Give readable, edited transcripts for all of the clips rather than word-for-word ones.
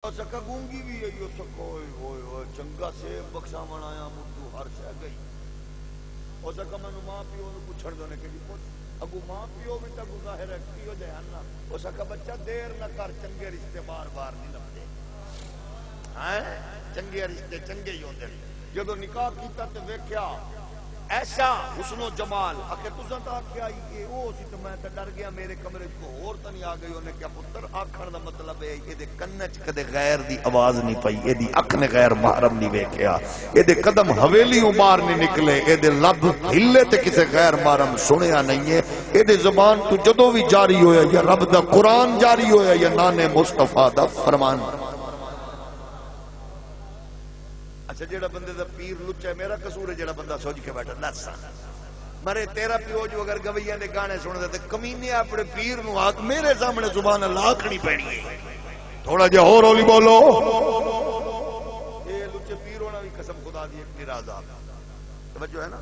اور سکا گونگی بھی ہے یہ سکا ہوئے چنگا سے بخشا منایا مردو ہر شہ گئی اور سکا میں نو ماں پیو نو پوچھڑ دونے کہ جی پوچھ اگو ماں پیو بھی تک ظاہر ہے کی ہو جائے نا اور سکا بچہ دیر نہ کر چنگے رشتے بار بار نہیں لگتے چنگے رشتے چنگے ہی ہوتے جدو نکاح کیتا تے ویکھیا ایسا حسن و جمال اکھے تساں تا کیا یہ او سی تے میں تے ڈر گیا میرے کمرے کو اور تے نہیں آ گئی انہیں کیا پتر آکھن دا مطلب ہے اے دے کن وچ کدے غیر دی آواز نہیں پئی اے دی اکھ نے غیر محرم نہیں ویکھیا اے دے قدم حویلیوں باہر نہیں نکلے اے دے لب ہلے تے کسے غیر محرم سنیا نہیں ہے اے دے زبان تو جدوں بھی جاری ہویا یا رب دا قرآن جاری ہویا یا نانے مصطفیٰ دا فرمان اچھا جیڑا بندے دا پیر لچا ہے میرا قصور ہے جیڑا بندہ سوچ کے بیٹھا لسا مرے تیرا پیو جو اگر گویاں دے گانے سن دے تے کمینے اپنے پیر نو آکھ میرے سامنے زبان اللہ آکھنی پینی ہے تھوڑا جہا اور اولی بولو اے لچے پیر ہونا بھی قسم خدا دی ایک نرازہ توجہ ہے نا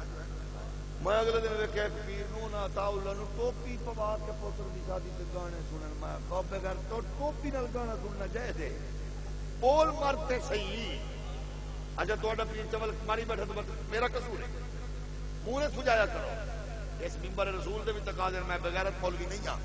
میں اگلے دن ویکھیا ایک پیر نو نا عطا اللہ نو ٹوپی پوا کے پوتر دی شادی تے گانے سنن میں کہو بغیر تو ٹوپی نال گانا سننا جائز ہے بول مرتے صحیح اچھا تھوڑا پیر چول ماری بیٹھا تو میرا قصور ہے منہ نے سجایا کرو اس منبر رسول دے بھی تقاضے میں بغیرت مولوی نہیں آ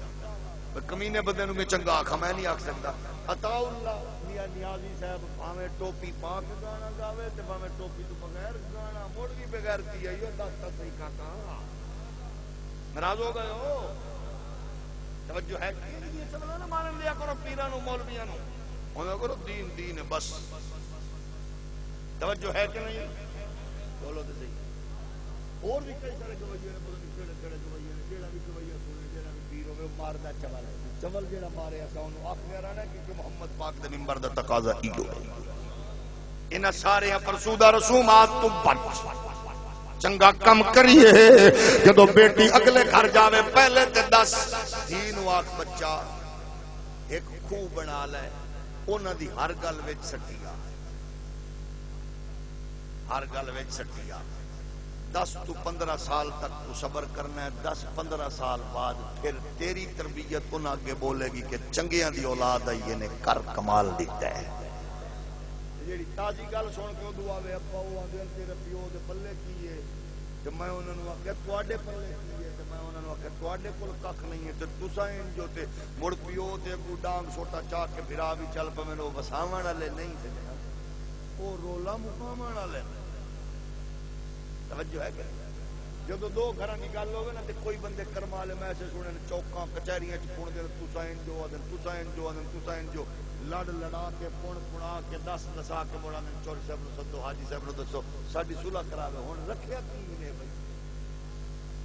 کمینے بندے نو میں چنگا آکھا میں نہیں آکھ سکتا عطا اللہ میاں نیازی صاحب بھاویں ٹوپی پا کے گانا گاوے تے بھاویں ٹوپی تو بغیر گانا مولوی بغیر دی ہے یہ دستا صحیح کہاں ناراض ہو گئے ہو توجہ ہے کہ یہ چلو نہ مان لیا کرو پیراں نو مولویاں نو انہاں کرو دین دین ہے بس توجہ ہے کہ نہیں بولو تو صحیح اور بھی کئی سارے گویے نے بولو کیڑے کیڑے گویے نے جیڑا بھی گویہ سنے جیڑا بھی پیر ہوے ماردا چول ہے چول جیڑا مارے اسا اونوں آکھیا رہنا کہ محمد پاک دے منبر دا تقاضا ایو ہے انہاں سارے پر سودا رسومات تو بچ چنگا کم کریے جدو بیٹی اگلے گھر جاوے پہلے تے دس دین واک بچہ ایک خوہ بنا لے انہاں دی ہر گل وچ سٹیا ہر گل وچ سٹیا 10 تو 15 سال تک تو صبر کرنا ہے 10-15 سال بعد پھر تیری تربیت ان آگے بولے گی کہ چنگیاں دی اولاد آئی نے کر کمال دیتا ہے جیڑی تازی گل سن کے دعا وے اپا او آندے تیرے پیو دے پلے کی ہے تے میں انہاں نوں آکھیا تواڈے پلے کی ہے تے میں انہاں نوں آکھیا تواڈے کول ککھ نہیں ہے تے تساں جو تے مڑ پیو تے کو ڈانگ سوٹا چا کے پھرا بھی چل پویں نو وساون والے نہیں تھے او رولا مقامن والے توجہ ہے کہ جدو دو گھراں دی گل ہوے نا تے کوئی بندے کرم والے میں ایسے سنن چوکاں کچہریاں چ پون دے تساں جو ادن تساں جو لڑ لڑا کے پون پڑا کے دس دسا کے مولا نے چور صاحب نو سدو حاجی صاحب نو دسو ساڈی صلح کراوے ہن رکھیا کی نے بھائی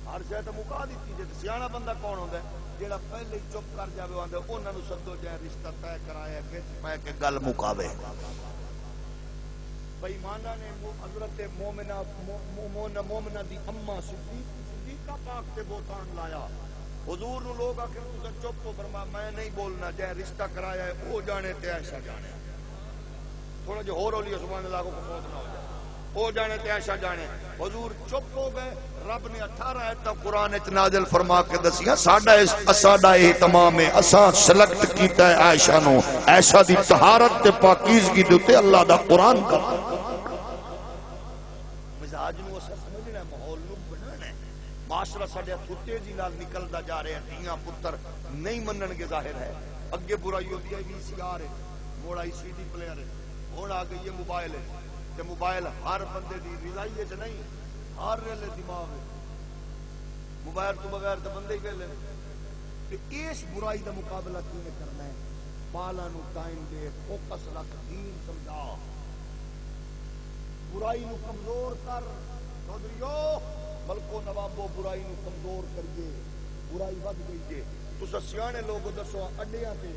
ہر شے تے مکا دتی جے سیاںا بندہ کون ہوندا ہے جیڑا پہلے چپ کر جاوے آندا انہاں نو سدو جائے رشتہ طے کرایا وچ پے کے گل مکاوے بےمانہ نے حضرت مومنہ دی اماں صدیقہ پاک تے بہتان لایا حضور نو لوگ آخر تسا چپ ہو فرما میں نہیں بولنا جائے رشتہ کرایا ہے او جانے تے عائشہ جانے تھوڑا جو ہور اولی سبحان اللہ کو فوت نہ ہو جائے او جانے تے عائشہ جانے حضور چپ ہو گئے رب نے 18 آیت قرآن وچ نازل فرما کے دسیا ساڈا اہتمام ہے اساں سلیکٹ کیتا ہے عائشہ نو عائشہ دی طہارت تے پاکیزگی دے تے اللہ دا قرآن کا مزاج نو اساں سمجھنا ہے ماحول نو بنانا ہے معاشرہ ساڈے کتے جی نال نکلدا جا رہا ہے دیاں پتر نہیں منن گے ظاہر ہے اگے برائی ہوندی ہے وی سی آر ہے موڑ آئی سی ڈی پلیئر ہے ہن آ گئی ہے موبائل ہے تے موبائل ہر بندے دی رضائی وچ نہیں ہر ویلے دماغ موبائل تو بغیر تو بندے ہی ویلے تے اس برائی دا مقابلہ کیویں کرنا ہے بالا نو ٹائم دے فوکس رکھ دین سمجھا برائی نو کمزور کر چودھریو ملکو نوابو برائی نو کمزور کریے برائی ود گئی جے تساں سیانے لوگ دسو اڈیاں تے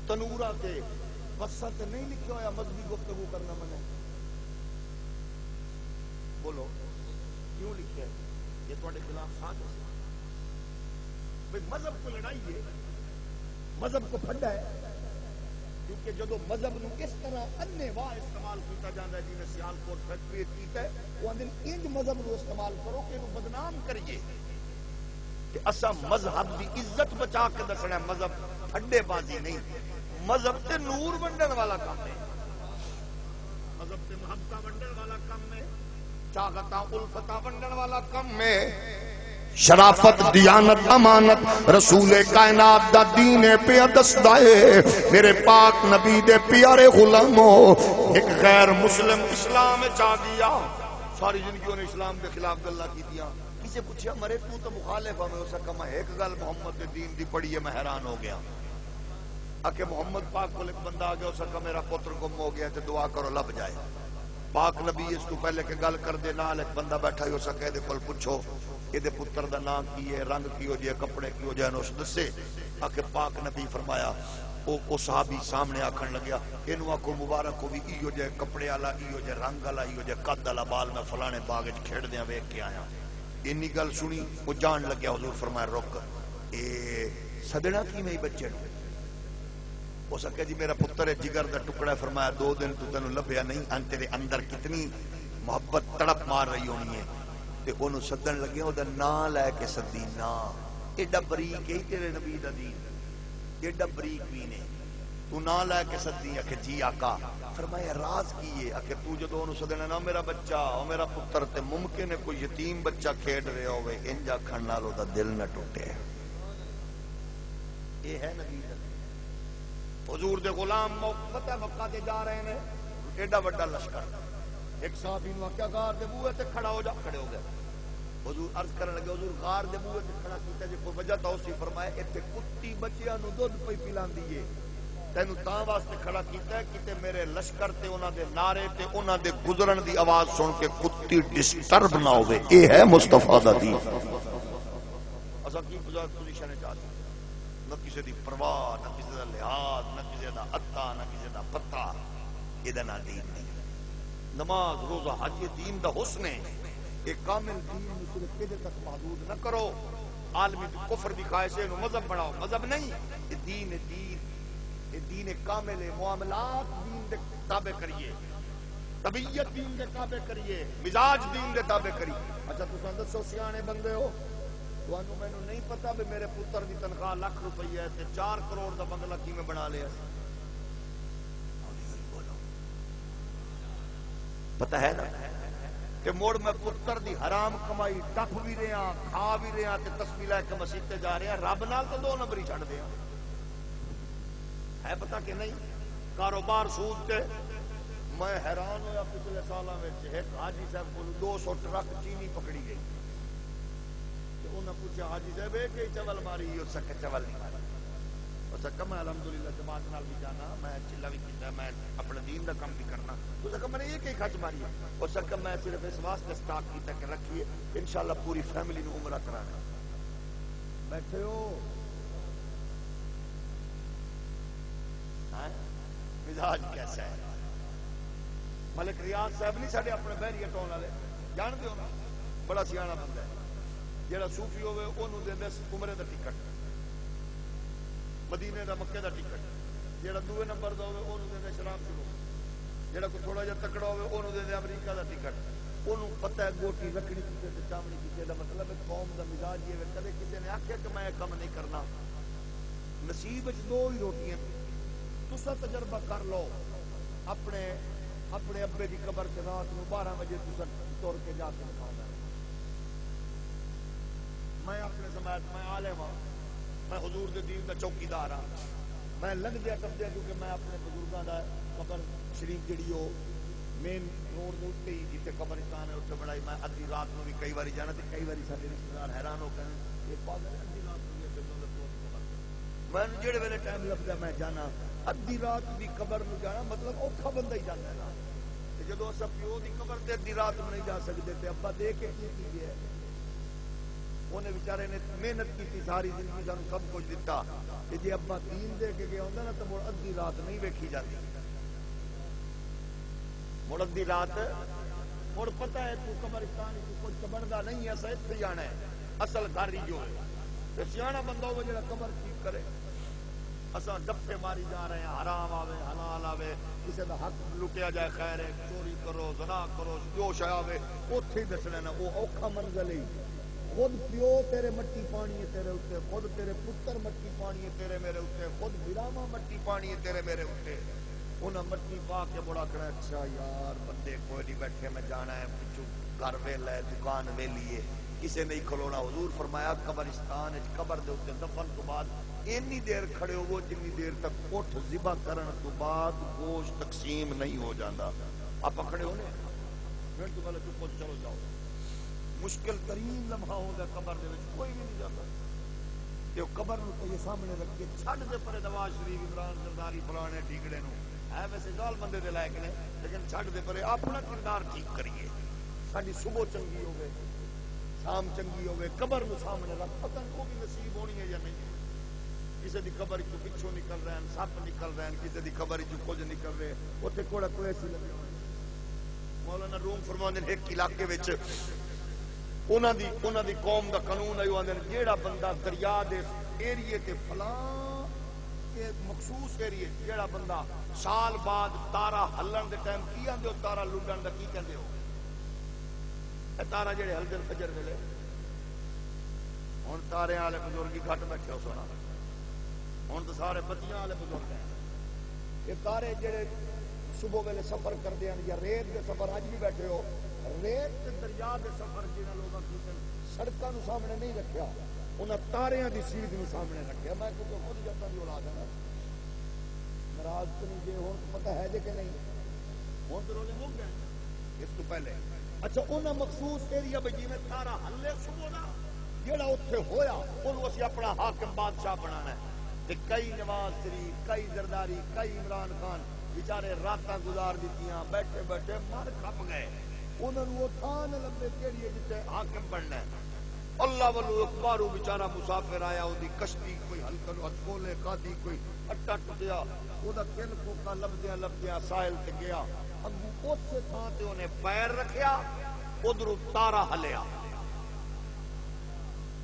تنوراں تے وسط نہیں لکھیا ہویا مذہبی گفتگو کرنا منع بولو کیوں لکھا ہے یہ تواڈے خلاف سازش ہے بھئی مذہب کو لڑائی ہے مذہب کو پھڈا ہے کیونکہ جدو مذہب نو اس طرح انے واہ استعمال کیتا جاندا ہے جنہیں سیال کوٹ فیکٹری کیتا ہے وہ اندر انج مذہب نو استعمال کرو کہ انو بدنام کریے کہ اسا مذہب دی عزت بچا کے دسنا ہے مذہب پھڈے بازی نہیں مذہب تے نور ونڈن والا کام ہے، مذہب تے محبت ونڈن والا کام ہے، چاہتا الفتا ونڈن والا کام ہے، شرافت دیانت امانت رسول کائنات دا دین پہ دسدائے میرے پاک نبی دے پیارے غلاموں ایک غیر مسلم اسلام چاہ گیا، ساری زندگیوں نے اسلام کے خلاف گلا کی دیا، کسی پوچھا مرے تو مخالف ہمیں ہو سکا، میں ایک گل محمد دے دین دی پڑھی ہے میں حیران ہو گیا کہ محمد پاک کو ایک بندہ آ گیا ہو سکا میرا پتر گم ہو گیا تے دعا کرو لب جائے، پاک نبی اس تو پہلے کہ گل کر دے نال ایک بندہ بیٹھا ہو سکے دے کول پوچھو یہ دے پتر دا نام کی ہے، رنگ کی ہو جائے، کپڑے کی ہو جائے، نو دسے کہ پاک نبی فرمایا او صحابی سامنے آکھن لگیا اینو آکھو مبارک ہو بھی ای ہو جائے، کپڑے والا ای ہو جائے، رنگ والا ای ہو جائے، قد والا بال میں فلانے باغ وچ کھیڈ دیاں ویکھ کے آیا، اینی گل سنی وہ جان لگیا حضور فرمایا رک اے سدنا کیویں بچے نو ہو سکے جی میرا پتر ہے جگر دا ٹکڑا ہے، فرمایا 2 دن تو تینوں لبھیا نہیں، ان تیرے اندر کتنی محبت تڑپ مار رہی ہونی ہے، تے اونوں سدن لگے او دا نام لے کے سدی نا ایڈا بریک ہے تیرے نبی دا دین، ایڈا بریک بھی نے تو نام لے کے سدی کہ جی آقا، فرمایا راز کی ہے کہ تو جدوں اونوں سدنا نا میرا بچہ او میرا پتر تے ممکن ہے کوئی یتیم بچہ کھیڈ رہا ہوے انج آکھن نال او دا دل نہ ٹوٹے، یہ ہے نبی دا حضور دے غلام فتح مکہ تے جا رہے ہیں، ایڈا بڑا لشکر، ایک صحابی نو کیا غار دے بوئے تے کھڑا ہو جا، کھڑے ہو گئے، حضور عرض کرنے لگے حضور غار دے بوئے تے کھڑا کیتا جے کوئی وجہ تو اسی فرمایا ایتھے کتی بچیاں نو دودھ پئی پلاندی ہے، تینوں تاں واسطے کھڑا کیتا ہے کہ میرے لشکر تے انہاں دے نعرے تے انہاں دے گزرن دی آواز سن کے کتی ڈسٹرب نہ ہوے، اے ہے مصطفیٰ دا دین، اساں کی پوزیشن ہے چاہتے نہ کسی دی پرواہ، نہ کسی دا لحاظ، نہ کسی دا عطا، نہ کسی دا پتہ، یہ دا نہ دین نہیں، نماز روزہ حج یہ دین دا حسن ہے، ایک کامل دین صرف کدے تک محدود نہ کرو، عالمی کفر دی خواہش ہے انہوں مذہب بڑھاؤ، مذہب نہیں، یہ دین ہے، یہ دین کامل ہے، معاملات دین دے تابع کریے، طبیعت دین دے تابع کریے، مزاج دین دے تابع کریے، اچھا تو دسو سیانے بندے ہو تو میں نہیں پتا بھی میرے پتر دی تنخواہ لاکھ روپیہ ہے تے 4 کروڑ دا بنگلہ کی میں بنا لیا، پتہ ہے نا کہ موڑ میں پتر دی حرام کمائی ٹپ بھی رہا کھا بھی رہا تے تسبیح لے کے مسجد تے جا رہا، رب نال تو 2 نمبر ہی چھڑ دیا، ہے پتہ کہ نہیں، کاروبار سود تے میں حیران ہویا پچھلے سالاں وچ ایک حاجی صاحب کو 200 ٹرک چینی پکڑی گئی، انہوں نے پوچھا حاجی صاحب کہ چول ماری، اس سکے چول نہیں ماری، اس سکے میں الحمدللہ جماعت نال بھی جانا، میں چلا بھی کیتا، میں اپنے دین دا کام بھی کرنا، اس سکے میں نے ایک ہی خرچ ماری ہے، اس سکے میں صرف اس واسطے سٹاک کیتا کہ رکھیے انشاءاللہ پوری فیملی نے عمرہ کرانا، بیٹھے ہو مزاج کیسا ہے، ملک ریاض صاحب نہیں ساڈے اپنے بحریہ ٹون والے جان دے ہو نا، بڑا سیاںا بندہ ہے، جیڑا صوفی ہوئے انہوں دیندے عمرے دا ٹکٹ، مدینے دا مکے دا ٹکٹ، جیڑا 2 نمبر دا ہوئے انہوں دیندے شراب شروع، جیڑا کوئی تھوڑا جا تکڑا ہوئے انہوں دیندے امریکہ دا ٹکٹ، انہوں پتہ ہے گوٹی رکھنی کسی تے چامڑی کسی دا مطلب ہے قوم دا مزاج یہ ہے، کدے کسی نے آکھیا کہ میں کم نہیں کرنا، نصیب وچ 2 ہی روٹیاں، تسا تجربہ کر لو، اپنے ابے دی قبر تے رات نو 12 بجے تسا ٹر کے جا کے کھاؤ، میں اپنے سماعت میں عالم ہوں، میں حضور دے دین دا چوکیدار ہوں، میں لنگ دیا کب دیا کیونکہ میں اپنے بزرگاں دا قبر شریف جڑی ہو مین روڈ دے اوتے ہی جتے قبرستان ہے اوتھے بڑائی، میں ادھی رات نو بھی کئی باری جانا تے کئی باری سارے رشتہ دار حیران ہو گئے یہ پاگل ادھی رات نو بھی میں جڑے ویلے ٹائم لگدا میں جانا، ادھی رات دی قبر نو جانا مطلب اوکھا بندہ ہی جاندا ہے نا، تے جدوں اساں پیو دی قبر تے ادھی رات نو نہیں جا سکدے تے ابا دے کے کی ہے، انہیں بیچارے نے محنت کی ساری زندگی سانو سب کچھ دیتا، کہ جی ابا دین دے کے گیا ہوندا نا تو مڑ ادھی رات نہیں ویکھی جاتی، مڑ ادھی رات مڑ پتہ ہے تو قبرستان کچھ بندا نہیں ہے، اسا ایتھے جانا ہے، اصل گھر ہی جو ہے، تے سیاںا بندہ ہوے جڑا قبر ٹھیک کرے، اساں ڈپے ماری جا رہے ہیں، حرام آوے حلال آوے، کسی دا حق لٹیا جائے خیر ہے، چوری کرو زنا کرو جو شے آوے اوتھے ہی دسنا نا، وہ اوکھا منزل ہی خود پیو تیرے مٹی پانی ہے تیرے اتنے، خود تیرے پتر مٹی پانی ہے تیرے میرے اتنے، خود براما مٹی پانی ہے تیرے میرے اتنے. انہیں مٹی پا کے بڑا کرا اچھا یار بندے کوئی نہیں بیٹھے میں جانا ہے پچھو گھر ویلا ہے دکان ویلی ہے کسے نہیں کھلونا. حضور فرمایا قبرستان قبر دے اتنے دفن تو بعد اینی دیر کھڑے ہو جنی دیر تک اٹھ ذبح کرن تو بعد گوشت تقسیم نہیں ہو جاتا. آپ کھڑے ہونے پھر تو پہلے چپ چلو جاؤ. مشکل ترین لمحہ ہوگا قبر دے وچ کوئی بھی نہیں جاتا. یہ قبر نو تو یہ سامنے رکھ کے چھڈ دے پرے نواز شریف عمران زرداری فلانے ٹھیکڑے نو ہے ویسے گال بندے دے لائق نے لیکن چھڈ دے پرے اپنا کردار ٹھیک کریے. ساری صبح چنگی ہوگی شام چنگی ہوگی قبر نو سامنے رکھ پتہ نہیں وہ بھی نصیب ہونی ہے یا نہیں. کسی دی قبر چ پچھوں نکل رہے ہیں سپ نکل رہے ہیں کسی دی قبر چ کچھ نکل رہے اتنے کوڑا کوئی ایسی لگے. مولانا روم فرماندے نے ایک علاقے وچ انہاں دی قوم دا قانون ہے آندے جیڑا بندہ دریا دے ایریے تے فلاں تے مخصوص ایریے جیڑا بندہ سال بعد تارا ہلن دے ٹائم کی آندے ہو تارا لڈن دا کی کہندے ہو اے تارا جیڑے ہلدن فجر ویلے ہن تارے والے بزرگ گھٹ بیٹھے ہو سونا ہن تو سارے بتیاں والے بزرگ ہیں. یہ تارے جڑے صبح ویلے سفر کردے ہیں یا ریت دے سفر اج بھی بیٹھے ہو ریت تے دریا دے سفر جنہاں لوگاں کیتے سڑکاں نو سامنے نہیں رکھیا انہاں تاریاں دی سیدھ نو سامنے رکھیا. میں کیونکہ خود جاتا دی اولاد ہے ناراض تو نہیں جے ہن پتہ ہے جے کہ نہیں ہن تو روزے مک گئے اس تو پہلے. اچھا انہاں مخصوص ایریا بے جویں تارا ہلے صبح دا جیڑا اوتھے ہویا اونوں اسی اپنا حاکم بادشاہ بنانا ہے. تے کئی نواز شریف کئی زرداری کئی عمران خان بیچارے راتاں گزار دیتیاں بیٹھے بیٹھے مر کھپ گئے. انہوں نے وہ تھان لمبے کیڑی جتے حاکم بننا ہے. اللہ والو اکبارو بیچارہ مسافر آیا وہ دی کشتی کوئی ہلکن اچکولے کھادی کوئی اٹا ٹوٹیا وہ دا کل کوکا لبدیا ساحل تے گیا اگو اس تھان تے انہیں پیر رکھیا ادھروں تارا ہلیا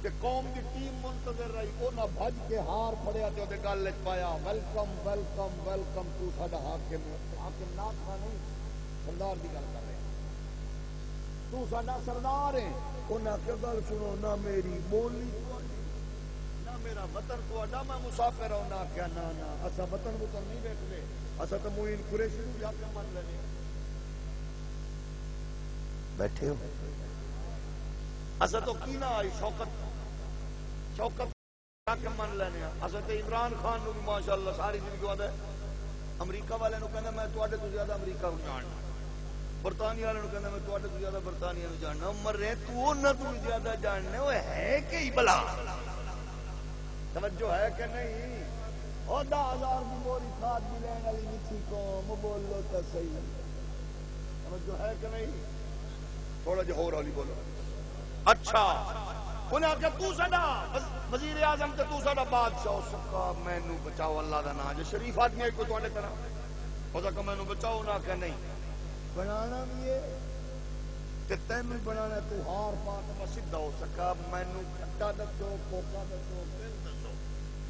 کہ قوم دی ٹیم منتظر رہی انہاں بھج کے ہار پھڑیا تے اودے گل وچ پایا ویلکم ویلکم ویلکم تو ساڈا حاکم نات خان نہیں سردار دی گل کر رہے تو ساڈا سردار ہے. انہاں کہ گل سنو نہ میری بولی نہ میرا وطن تہاڈا میں مسافر ہوں. نہ کیا نہ اسا وطن وطن نہیں ویکھدے اسا تو معین قریشی نو حاکم من لینے بیٹھے ہو. اسا تو کی نہ آئی شوکت حاکم من لینے اسا تے عمران خان نو بھی ماشاءاللہ ساری زندگی ودا امریکہ والے نو کہندا میں تواڈے تو زیادہ امریکہ نو جاننا برطانیہ والے نو کہندا میں تواڈے تو زیادہ برطانیہ نو جاننا مرے تو انہاں تو زیادہ جاننے او ہے کہ بلا توجہ ہے کہ نہیں. او 10,000 دی موری کھاد بھی لین والی میٹھی قوم بولو تے صحیح توجہ ہے کہ نہیں. تھوڑا جہا اور ہولی بولو. اچھا انہیں کہ تو ساڈا وزیر اعظم تے تو ساڈا بادشاہ سکا مینوں بچاؤ اللہ دا نام جو شریف آدمی ہے کوئی تواڈے طرح او کہ مینوں بچاؤ نہ کہ نہیں بنانا بھی ہے تے تینوں بنانا تو ہار پا کے بس سیدھا ہو سکا مینوں کھٹا دسو کوکا دسو پھر دسو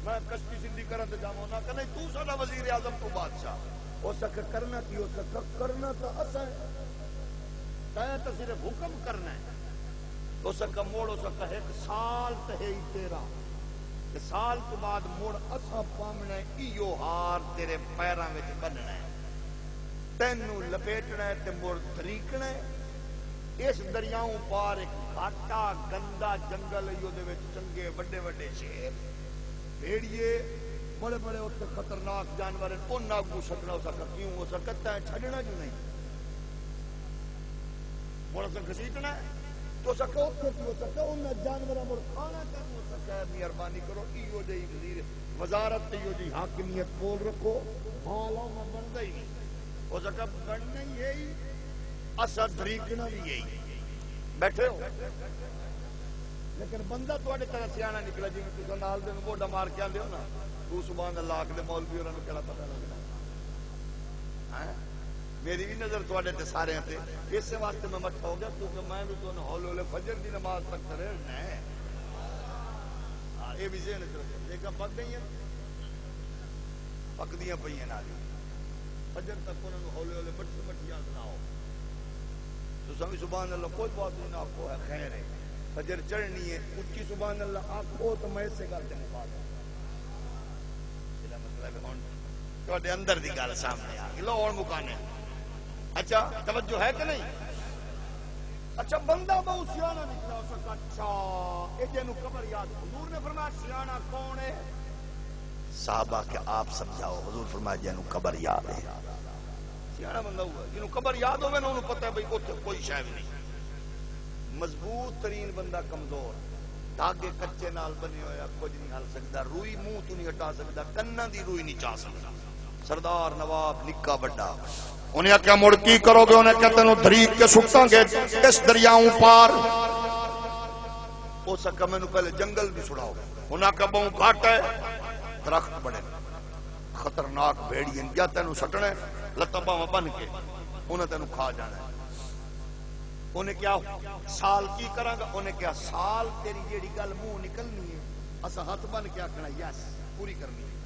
میں کشتی سندھی کرن تے جاواں نہ کہ نہیں تو ساڈا وزیر اعظم تو بادشاہ ہو سکے کرنا کی ہو سکا کرنا تو اساں تے تو صرف حکم کرنا ہے. ہو سکا موڑ ہو سکا ایک سال تے ہی تیرا سال تو بعد موڑ اساں پامنا ایو ہار تیرے پیراں وچ بننا ہے تینوں لپیٹنا ہے تے موڑ طریقنا ہے. اس دریاؤں پار ایک گھاٹا گندا جنگل ہے دے وچ چنگے بڑے بڑے شیر بھیڑیے بڑے بڑے اتنے خطرناک جانور ہیں انہاں کو سکنا ہو سکا کیوں ہو سکتا ہے چھڈنا جو نہیں موڑ سے گھسیٹنا ہے تو سکا اتنے کی ہو سکتا انہاں جانوراں موڑ کھانا کر ہو سکتا ہے. مہربانی کرو ایو جی وزیر وزارت ایو جی حاکمیت کول رکھو حالوں میں بندا ہی نہیں ہو سکا بننا ہی یہی اسا طریقنا بھی یہی بیٹھے ہو لیکن بندہ تواڈے طرح سیاںا نکلا جی تساں نال دے موڈا مار کے آندے ہو نا تو سبحان اللہ آکھ دے مولوی ہوراں نوں کیڑا پتہ لگدا ہے. میری بھی نظر تواڈے تے سارے تے اس واسطے میں مٹھا ہو گیا کیونکہ میں بھی تو ہولے ہولے فجر دی نماز تک رہنا ہے. ہاں یہ بھی ذہن وچ رکھو دیکھا پک گئی ہیں پکدیاں پئیاں نال فجر تک انہاں نوں ہولے ہولے مٹھیاں سناؤ تو سبحان اللہ کوئی بات نہیں آپ کو ہے خیر ہے فجر چڑھنی ہے اچھی سبحان اللہ آخو تو میں سے گل تین بات مطلب ہوں تھوڑے اندر دی گل سامنے آ گئی لو اور مکانے اچھا توجہ ہے کہ نہیں اچھا بندہ بہت سیانا نکلا اس کا اچھا یہ جنوں قبر یاد حضور نے فرمایا سیانا کون ہے صحابہ کہ آپ سمجھاؤ حضور فرمایا جنوں قبر یاد ہے سیانا بندہ ہوا جنوں قبر یاد ہوئے نا انہوں پتہ ہے بھئی اتنے کوئی شاید نہیں مضبوط ترین بندہ کمزور دھاگے کچے نال بنے ہویا کچھ نہیں ہل سکتا روئی منہ تو نہیں ہٹا سکتا کناں دی روئی نہیں چاہ سکتا سردار نواب نکا بڑا انہیں کیا مڑ کی کرو گے انہیں کہتے ہیں دریق کے سکتاں گے اس دریاؤں پار ہو سکا میں نے پہلے جنگل بھی سڑاؤ انہیں کہا بہوں گھاٹ ہے درخت بڑے خطرناک بھیڑی ہیں یا تینوں سٹنے لطبہ میں بن کے انہیں تینوں کھا جانا ہے انہیں کیا سال کی کرا گا انہیں کیا سال تیری جیڑی گل منہ نکلنی ہے اسا ہاتھ بن کے آکھنا یس پوری کرنی ہے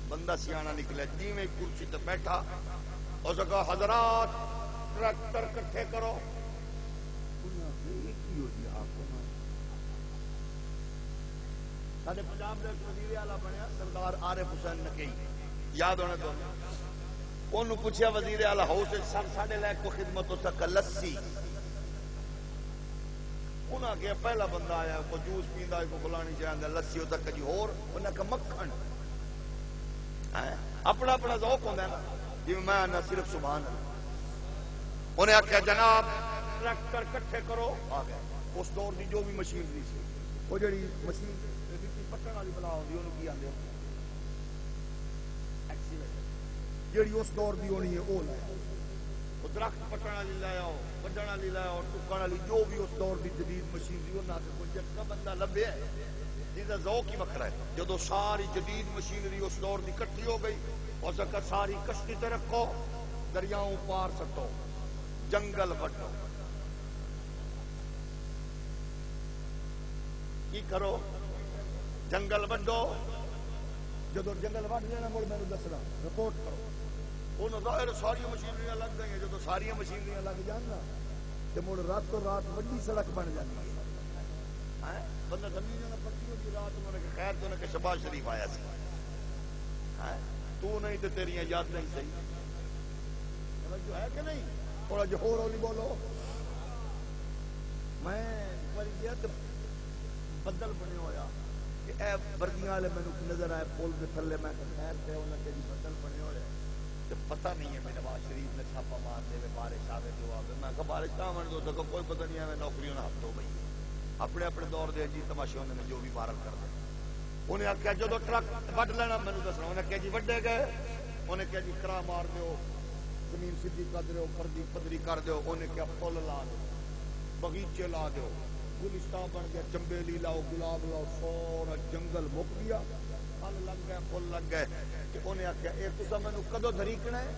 بندہ سیانا نکلے جی میں کرسی تے بیٹھا اور کہا حضرات ٹریکٹر کٹھے کرو سارے پنجاب دے وزیر اعلیٰ بنیا سردار عارف حسین نقی یاد ہونے دو انہوں پوچھیا وزیر اعلیٰ ہاؤس سر ساڑھے لائق کو خدمت ہو سکا لسی انہاں کے پہلا بندہ آیا کو جوس پیندا کو بلانی چاہندا لسی ہوتا کجی اور انہاں کا مکھن اپنا اپنا ذوق ہوندا ہے نا جی میں نہ صرف سبحان اللہ انہیں آخیا جناب ٹریکٹر کٹھے کرو آ گئے اس دور دی جو بھی مشینری سی وہ جڑی مشین پٹن والی بلا ہوندی اونوں کی آندے ایکسیلیٹر جڑی اس دور دی ہونی ہے او لے وہ درخت پٹن والی لے آؤ وڈن والی لے آؤ ٹکن والی جو بھی اس دور دی جدید مشینری انہاں تے کوئی جٹا بندہ لبے جس دا ذوق ہی وکھرا ہے جدوں ساری جدید مشینری اس دور دی اکٹھی ہو گئی اور سکا ساری کشتی تے رکھو دریاؤں پار سٹو جنگل وڈو کی کرو جنگل وڈو جدو جنگل وڈ لینا مڑ میں دسنا رپورٹ کرو انہوں ظاہر ساری مشینریاں لگ گئی ہیں جدو ساری مشینریاں لگ جان نا تو مڑ راتوں رات وڈی سڑک بن جاتی ہے بندہ سمجھ جانا پکی ہوتی رات انہوں نے خیر تو انہوں نے شہباز شریف آیا سی تو نہیں تو تیریاں یاد نہیں صحیح جو ہے کہ نہیں تھوڑا جو ہو رولی بولو میں بدل بنے ہویا کہ اے بردیاں والے میں نظر آئے پول کے تھلے میں خیر تے انہوں نے بدل بنے ہوئے تو پتہ نہیں ہے میرے نواز شریف نے چھاپا مار دے بارش آوے جو آوے میں کہا بارش کہاں من دو سکو کوئی پتہ نہیں ہے میں نوکریوں نہ ہفتوں بھئی اپنے اپنے دور دے جی تماشے ہونے میں جو بھی بارش کر دے انہیں آخیا جو ٹرک وڈ لینا میں نے دسنا انہیں کہا جی وڈے گئے انہیں کہا جی کرا مار دیو زمین سیدھی کر دیو پدری کر دیو انہیں کہا پھول لا دو بغیچے لا دیو گلستان بن گیا چمبیلی لاؤ گلاب لاؤ سورا جنگل مک گیا پھل لگ گئے پھول لگ گئے کہ انہیں آخیا اے تسا مینوں کدو دھریکنا ہے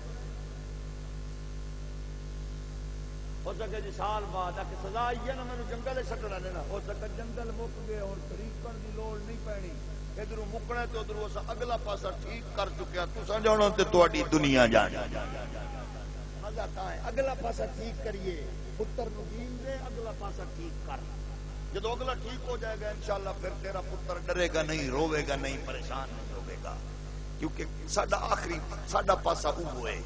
ہو سکے جی سال بعد آ کے سزا آئی ہے نا مینوں جنگل سٹنا دینا ہو سکے جنگل مک گئے اور دھریکن دی لوڑ نہیں پینی ادھروں مکنا تے ادھروں اسا اگلا پاسا ٹھیک کر چکیا تساں جانو تے تہاڈی دنیا جان مزہ تا ہے اگلا پاسا ٹھیک کریے پتر نو دین دے اگلا پاسا ٹھیک کر جدو اگلا ٹھیک ہو جائے گا انشاءاللہ پھر تیرا پتر ڈرے گا نہیں روے گا نہیں پریشان نہیں ہوے گا کیونکہ ساڈا آخری ساڈا پاسا او ہے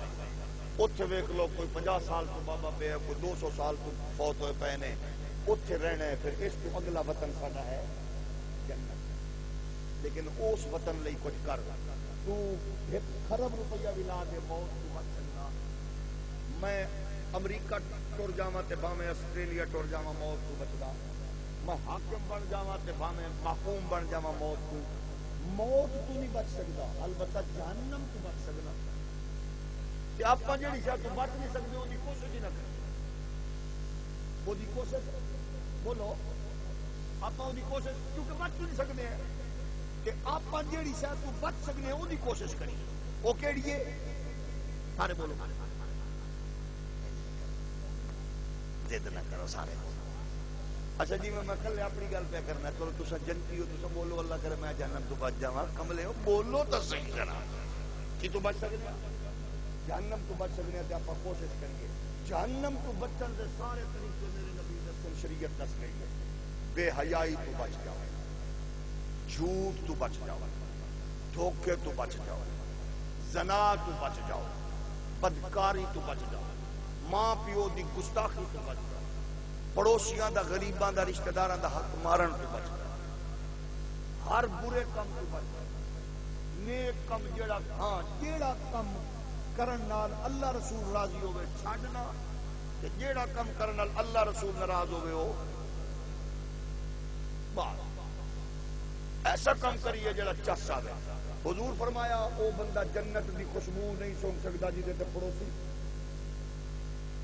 اوتھے ویکھ لو کوئی 50 سال تو بابا پہ ہے کوئی 200 سال تو فوت ہوئے پے نے اوتھے رہنا ہے پھر اس تو اگلا وطن ساڈا ہے جنت لیکن اس وطن لئی کچھ کر تو 1 خرب روپیہ بھی لا دے موت تو بچ سکنا میں امریکہ ٹر جاواں تے باویں آسٹریلیا ٹر جاواں موت تو بچدا میں حاکم بن جاواں تے باویں محکوم بن جاواں موت تو نہیں بچ سکدا البتہ جہنم تو بچ سکنا تے آپاں جڑی شے تو بچ نہیں سکدے اودی کوشش ہی نہ کریں اودی کوشش بولو آپاں اودی کوشش کیونکہ بچ نہیں سکدے ہیں کہ آپاں جڑی شے تو بچ سکنے اودی کوشش کریں او کیڑی ہے سارے بولو ضد نہ کرو سارے اچھا جی میں کل اپنی گل پہ کرنا چلو تسا جنتی ہو تسا بولو اللہ کرے میں جہنم تو بچ جاواں کملے ہو بولو تو صحیح کرا کی تو بچ سکتے جہنم تو بچ سکتے ہیں تے آپ کوشش کریے جہنم تو بچن دے سارے طریقے میرے نبی دسن شریعت دس گئی ہے بے حیائی تو بچ جاؤ، جھوٹ تو بچ جاؤ، دھوکے تو بچ جاؤ، زنا تو بچ جاؤ، بدکاری تو بچ جاؤ، ماں پیو دی گستاخی تو بچ جاؤ، پڑوسیاں دا غریباں دا رشتہ داراں دا حق مارن تو بچ جاؤ، ہر برے کم تو بچ جاؤ، نیک کم جیڑا کم کرن نال اللہ رسول راضی ہوئے چھڈنا، تے جیڑا کم کرن نال اللہ رسول ناراض ہوئے ہو بات ایسا کم کریے جڑا چس آوے۔ حضور فرمایا او بندہ جنت دی خوشبو نہیں سونگ سکدا جدے تے پڑوسی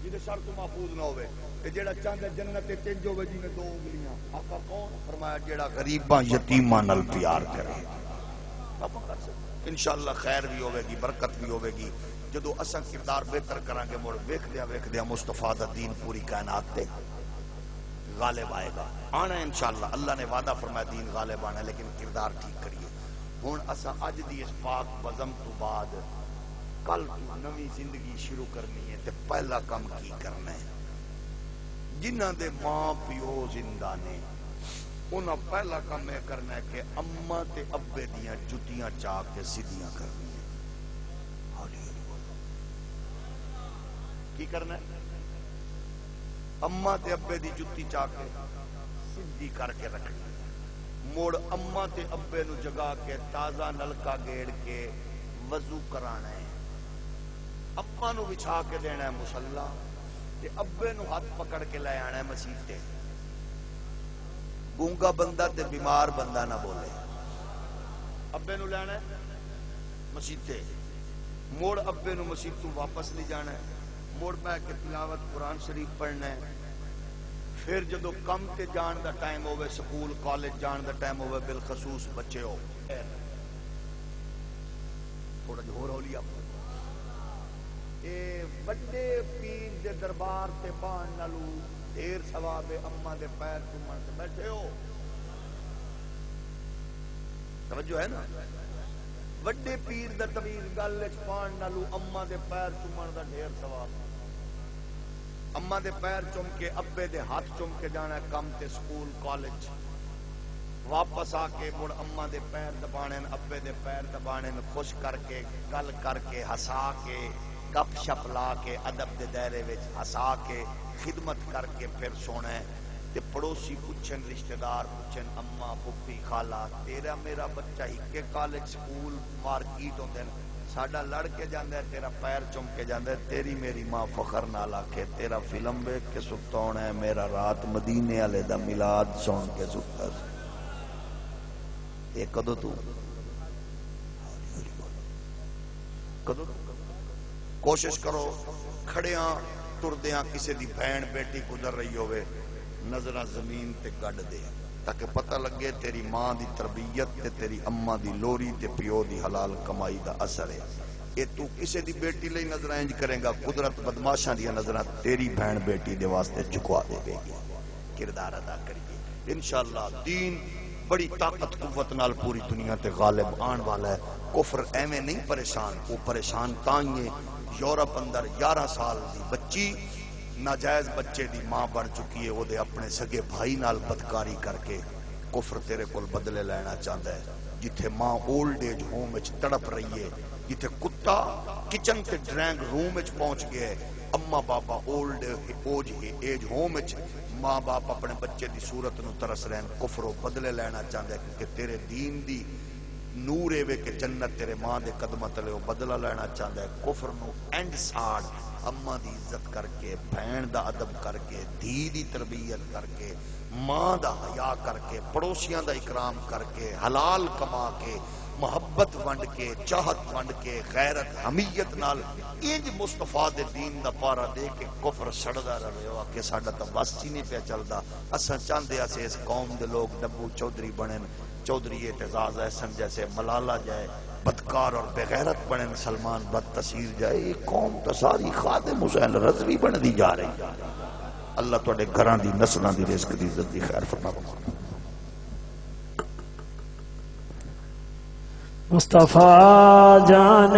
جدے شر تو محفوظ نہ ہوئے، تے جیڑا چاہندا جنت تے چنج ہوے جی میں دو انگلیاں۔ آقا کون؟ فرمایا جیڑا غریباں یتیماں نال پیار کرے۔ آپ کر سکتے انشاءاللہ خیر بھی ہوے گی، برکت بھی ہوے گی۔ جدو اساں کردار بہتر کران گے مڑ ویکھدیا مصطفیٰ دا دین پوری کائنات تے غالب آئے گا، آنا ہے انشاءاللہ۔ اللہ نے وعدہ فرمایا دین غالب آنا ہے، لیکن کردار ٹھیک کریے۔ ہن اساں اج دی اس پاک بزم تو بعد کل تو نوی زندگی شروع کرنی ہے، تے پہلا کام کی کرنا ہے؟ جنہاں دے ماں پیو زندہ نے انہاں پہلا کام یہ کرنا ہے کہ اماں تے ابے دیاں جتیاں چاک کے سیدھیاں کرنی ہے۔ کی کرنا ہے؟ اماں تے ابے دی جتی چاک کے سیدھی کر کے رکھنی ہے۔ موڑ اماں تے ابے نو جگا کے تازہ نلکا گیڑ کے وضو کرانا ہے۔ اماں نو بچھا کے دینا ہے مصلا، تے ابے نو ہاتھ پکڑ کے لے آنا ہے مسجد تے۔ گونگا بندہ تے بیمار بندہ نہ بولے، ابے نو لینا ہے مسجد تے، موڑ ابے نو مسجد تو واپس لے جانا ہے، موڑ پہ کے تلاوت قرآن شریف پڑھنا ہے۔ پھر جدو کم تے جان دا ٹائم ہوئے، سکول کالج جان دا ٹائم ہوئے، بالخصوص بچے ہو تھوڑا جو ہو رولی آپ اے بڑے پیر دے دربار تے بان نالو دیر ثواب اماں دے پیر چومن تے بیٹھے ہو، توجہ ہے نا؟ وڈے پیر دا طویل گل وچ پان نالو اماں دے پیر چومن دا ڈھیر ثواب۔ اماں دے پیر چوم کے ابے دے ہاتھ چوم کے جانا ہے کم تے سکول کالج، واپس آ کے مڑ اماں دے پیر دبانے، ابے دے پیر دبانے، خوش کر کے گل کر کے ہسا کے گپ شپ لا کے ادب دے دائرے وچ ہسا کے خدمت کر کے پھر سونا ہے۔ تے پڑوسی پوچھن، رشتہ دار پوچھن، اماں پھپھی خالہ تیرا میرا بچہ ہی کے کالج سکول مارکیٹ ہوندے نے، ساڈا لڑ کے جاندا ہے، تیرا پیر چوم کے جاندا ہے، تیری میری ماں فخر نال آکھے تیرا فلم ویکھ کے ستا ہونا ہے، میرا رات مدینے والے دا میلاد سن کے ستا سی۔ اے کدو تو کدو کوشش کرو کھڑیاں ٹردیاں کسی دی بہن بیٹی گزر رہی ہوئے نظرہ زمین تے گڈ دے، تاکہ پتہ لگے تیری ماں دی تربیت تے تیری اماں دی لوری تے پیو دی حلال کمائی دا اثر ہے۔ اے تو کسی دی بیٹی لئی نظرہ انج کریں گا، قدرت بدماشاں دی نظرہ تیری بہن بیٹی دے واسطے جھکوا دے گی۔ کردار ادا کریے انشاءاللہ۔ دین بڑی طاقت قوت نال پوری دنیا تے غالب آن والا ہے۔ کفر ایویں نہیں پریشان، وہ پریشان تائیں یورپ اندر 11 سال دی بچی ناجائز بچے دی ماں بن چکی ہے، وہ دے اپنے سگے بھائی نال بدکاری کر کے کفر تیرے کول بدلے لینا چاہتا ہے۔ جتھے ماں اولڈ ایج ہوم وچ تڑپ رہی ہے، جتھے کتا کچن تے ڈرائنگ روم وچ پہنچ گیا ہے، اما باپا اولڈ ایج ہوم وچ ماں باپ اپنے بچے دی صورت نو ترس رہے ہیں، کفر و بدلے لینا چاہتا ہے، کیونکہ تیرے دین دی نور اے وے کہ جنت تیرے ماں دے قدمہ تلے وہ بدلہ لینا چاہتا ہے۔ کفر نو اینڈ ساڑ اماں دی عزت کر کے، بہن دا ادب کر کے، دھی دی تربیت کر کے، ماں دا حیا کر کے، پڑوسیاں دا اکرام کر کے، حلال کما کے، محبت ونڈ کے، چاہت ونڈ کے، غیرت حمیت نال انج مصطفیٰ دے دین دا پارا دے کے کفر سڑدا رہے ہو کہ ساڈا تا بس ہی نہیں پیا چلدا۔ اساں چاہندے اسے اس قوم دے لوگ ڈبو چودھری بنن، چودھری اعتزاز احسن جیسے ملالہ جائے، بدکار اور بغیرت بنن، سلمان بد تصیر جائے، یہ قوم تا ساری خادم حسین رضوی بن دی جا رہی۔ اللہ تواڈے گھراں دی نسلاں دی رزق دی عزت دی خیر فرماوے۔ مصطفیٰ جان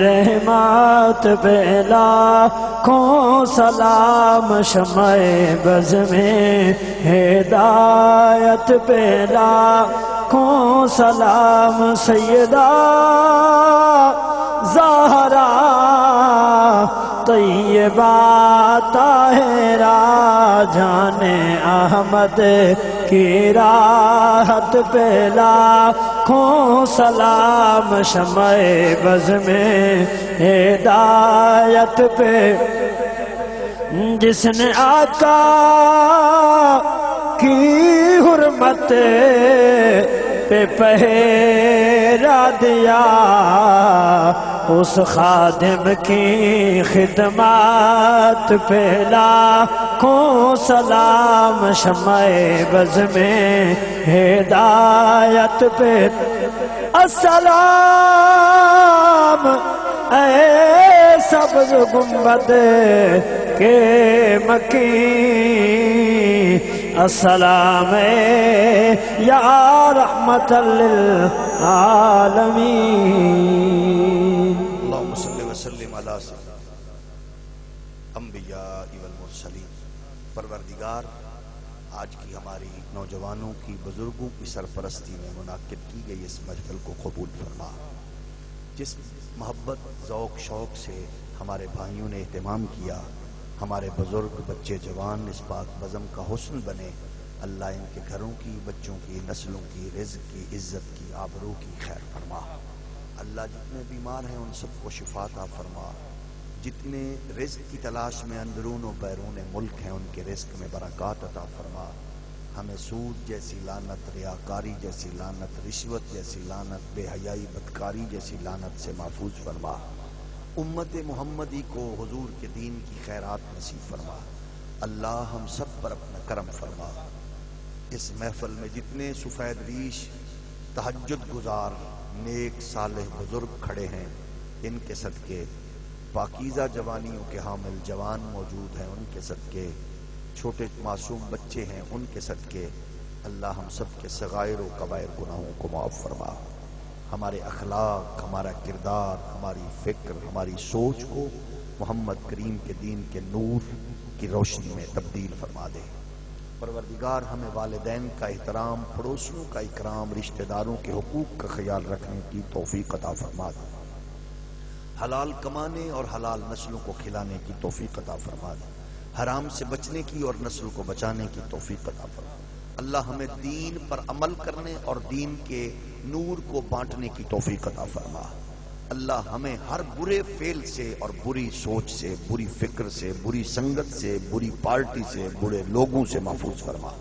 رحمت پہ لاکھوں سلام، شمع بز میں ہدایت پہ لاکھوں سلام، سیدہ زہرا طیبہ طاہرہ جان احمد کی راحت پہ لاکھوں سلام، شمع بز میں ہدایت پہ جس نے آقا کی حرمت پہ پہرا دیا، اس خادم کی خدمات پہ لاکھوں سلام، شمع بز میں ہدایت پہ السلام، اے سبز گنبد کے مکین، السلام یا رحمت للعالمین۔ اللہم صلی وسلم علی انبیاء والمرسلین۔ پروردگار، آج کی ہماری نوجوانوں کی، بزرگوں کی سرپرستی میں منعقد کی گئی اس محفل کو قبول فرما۔ جس محبت، ذوق، شوق سے ہمارے بھائیوں نے اہتمام کیا، ہمارے بزرگ، بچے، جوان اس پاک بزم کا حسن بنے، اللہ ان کے گھروں کی، بچوں کی، نسلوں کی، رزق کی، عزت کی، آبرو کی خیر فرما۔ اللہ جتنے بیمار ہیں ان سب کو شفا عطا فرما، جتنے رزق کی تلاش میں اندرون و بیرون ملک ہیں ان کے رزق میں برکات عطا فرما۔ ہمیں سود جیسی لعنت، ریاکاری جیسی لعنت، رشوت جیسی لعنت، بے حیائی، بدکاری جیسی لعنت سے محفوظ فرما۔ امت محمدی کو حضور کے دین کی خیرات نصیب فرما۔ اللہ ہم سب پر اپنا کرم فرما۔ اس محفل میں جتنے سفید ریش، تہجد گزار، نیک صالح بزرگ کھڑے ہیں، ان کے صدقے، پاکیزہ جوانیوں کے حامل جوان موجود ہیں ان کے صدقے، چھوٹے معصوم بچے ہیں ان کے صدقے، اللہ ہم سب کے صغائر و کبائر گناہوں کو معاف فرما۔ ہمارے اخلاق، ہمارا کردار، ہماری فکر، ہماری سوچ کو محمد کریم کے دین کے نور کی روشنی میں تبدیل فرما دے۔ پروردگار، ہمیں والدین کا احترام، پڑوسیوں کا اکرام، رشتہ داروں کے حقوق کا خیال رکھنے کی توفیق عطا فرما دے۔ حلال کمانے اور حلال نسلوں کو کھلانے کی توفیق عطا فرما دے۔ حرام سے بچنے کی اور نسل کو بچانے کی توفیق عطا فرما۔ اللہ ہمیں دین پر عمل کرنے اور دین کے نور کو بانٹنے کی توفیق عطا فرما۔ اللہ ہمیں ہر برے فعل سے اور بری سوچ سے، بری فکر سے، بری سنگت سے، بری پارٹی سے، برے لوگوں سے محفوظ فرما۔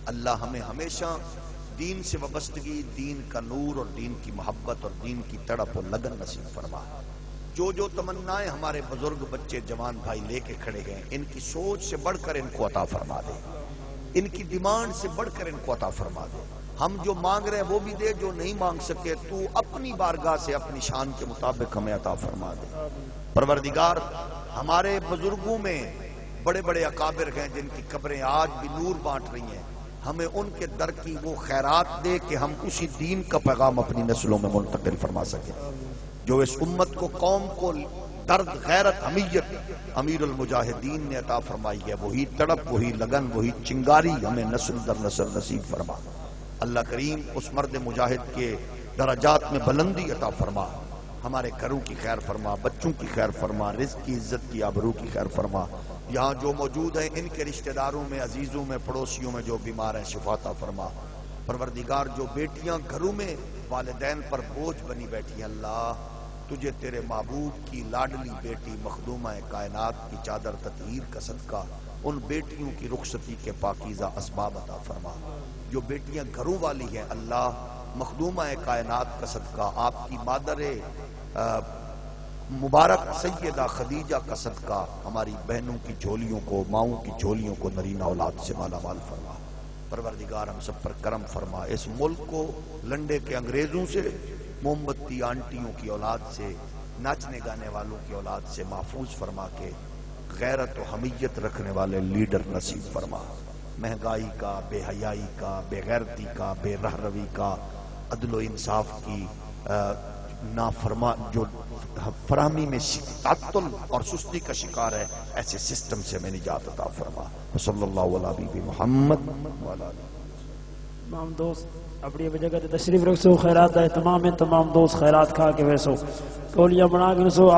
اللہ ہمیں ہمیشہ دین سے وابستگی، دین کا نور اور دین کی محبت اور دین کی تڑپ اور لگن نصیب فرما۔ جو جو تمنائیں ہمارے بزرگ، بچے، جوان بھائی لے کے کھڑے ہیں، ان کی سوچ سے بڑھ کر ان کو عطا فرما دے، ان کی ڈیمانڈ سے بڑھ کر ان کو عطا فرما دے۔ ہم جو مانگ رہے ہیں وہ بھی دے، جو نہیں مانگ سکے تو اپنی بارگاہ سے اپنی شان کے مطابق ہمیں عطا فرما دے۔ پروردگار، ہمارے بزرگوں میں بڑے بڑے اکابر ہیں جن کی قبریں آج بھی نور بانٹ رہی ہیں، ہمیں ان کے در کی وہ خیرات دے کہ ہم اسی دین کا پیغام اپنی نسلوں میں منتقل فرما سکیں۔ جو اس امت کو، قوم کو درد، غیرت، حمیت امیر المجاہدین نے عطا فرمائی ہے، وہی تڑپ، وہی لگن، وہی چنگاری ہمیں نسل در نسل نصیب فرما۔ اللہ کریم اس مرد مجاہد کے درجات میں بلندی عطا فرما، ہمارے گھروں کی خیر فرما، بچوں کی خیر فرما، رزق کی، عزت کی، آبرو کی خیر فرما۔ یہاں جو موجود ہیں ان کے رشتہ داروں میں، عزیزوں میں، پڑوسیوں میں جو بیمار ہیں شفا عطا فرما۔ پروردگار، جو بیٹیاں گھروں میں والدین پر بوجھ بنی بیٹھی ہیں، اللہ تجھے تیرے محبوب کی لاڈلی بیٹی مخدومہ کائنات کی چادر تطہیر کا صدقہ ان بیٹیوں کی رخصتی کے پاکیزہ اسباب عطا فرما۔ جو بیٹیاں گھروں والی ہیں، اللہ مخدومہ کائنات کا صدقہ، آپ کی مادر مبارک سیدہ خدیجہ کا صدقہ ہماری بہنوں کی جھولیوں کو، ماؤں کی جھولیوں کو نرینہ اولاد سے مالا مال فرما۔ پروردگار، ہم سب پر کرم فرما، اس ملک کو لنڈے کے انگریزوں سے، موم بتی آنٹیوں کی اولاد سے، ناچنے گانے والوں کی اولاد سے محفوظ فرما کے غیرت و حمیت رکھنے والے لیڈر نصیب فرما۔ مہنگائی کا، بے حیائی کا، بے غیرتی کا، بے رہروی کا، عدل و انصاف کی نافرما جو فراہمی میں تعطل اور سستی کا شکار ہے، ایسے سسٹم سے میں نجات عطا فرما. صلی اللہ علیہ حبیب محمد وعلی آلہ. تمام دوست اپنی جگہ تے تشریف رکھو، خیرات ہے تمام دوست خیرات کھا کے ویسو تولیاں بنا کے رسو.